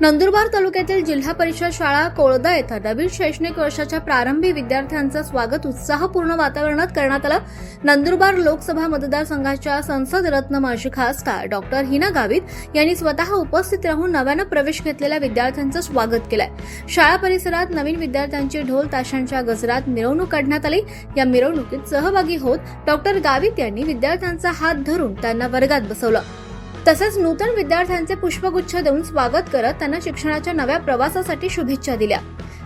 नंदुरबार तालुक्यातील जिल्हा परिषद शाळा कोळदा येथे नवीन शैक्षणिक वर्षाच्या प्रारंभी विद्यार्थ्यांचं स्वागत उत्साहपूर्ण वातावरणात करण्यात आलं। नंदुरबार लोकसभा मतदारसंघाच्या संसद रत्न माजी खासदार डॉक्टर हिना गावित यांनी स्वतः उपस्थित राहून नव्यानं प्रवेश घेतलेल्या विद्यार्थ्यांचं स्वागत केलंय। शाळा परिसरात नवीन विद्यार्थ्यांची ढोल ताशांच्या गजरात मिरवणूक काढण्यात आली। या मिरवणुकीत सहभागी होत डॉक्टर गावित यांनी विद्यार्थ्यांचा हात धरून त्यांना वर्गात बसवलं। तसेच नूतन विद्यार्थ्यांचे पुष्पगुच्छ देऊन स्वागत करत त्यांना शिक्षणाच्या नव्या प्रवासासाठी शुभेच्छा दिल्या।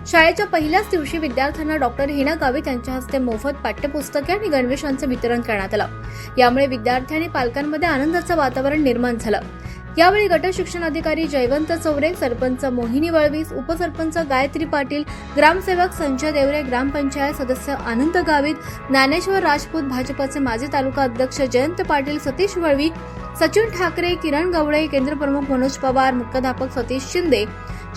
शाळेच्या पहिल्याच दिवशी विद्यार्थ्यांना डॉक्टर हिना गावित यांच्या हस्ते मोफत पाठ्यपुस्तके आणि गणवेशांचे वितरण करण्यात आलं। यामुळे विद्यार्थी आणि पालकांमध्ये आनंदाचं वातावरण निर्माण झालं। यावेळी गट शिक्षण अधिकारी जयवंत चौरे, सरपंच मोहिनी वळवीस, उपसरपंच गायत्री पाटील, ग्रामसेवक संजय देवरे, ग्रामपंचायत सदस्य आनंद गावित, ज्ञानेश्वर राजपूत, भाजपचे माजी तालुका अध्यक्ष जयंत पाटील, सतीश वळवी, सचिन ठाकरे, किरण गवळे, केंद्रप्रमुख मनोज पवार, मुख्याध्यापक सतीश शिंदे,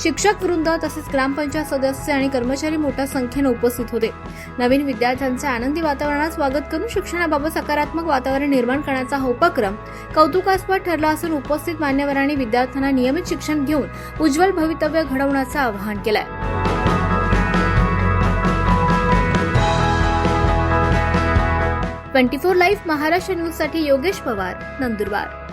शिक्षक वृंद तसेच ग्रामपंचायत सदस्य आणि कर्मचारी मोठ्या संख्येने उपस्थित होते। नवीन विद्यार्थ्यांचे आनंदी वातावरणात स्वागत करून शिक्षणाबाबत सकारात्मक वातावरण निर्माण करण्याचा हा उपक्रम कौतुकास्पद ठरला असून उपस्थित मान्यवरांनी विद्यार्थ्यांना नियमित शिक्षण घेऊन उज्ज्वल भवितव्य घडवण्याचं आवाहन केलंय। 24 लाईव्ह महाराष्ट्र न्यूज साठी योगेश पवार, नंदुरबार।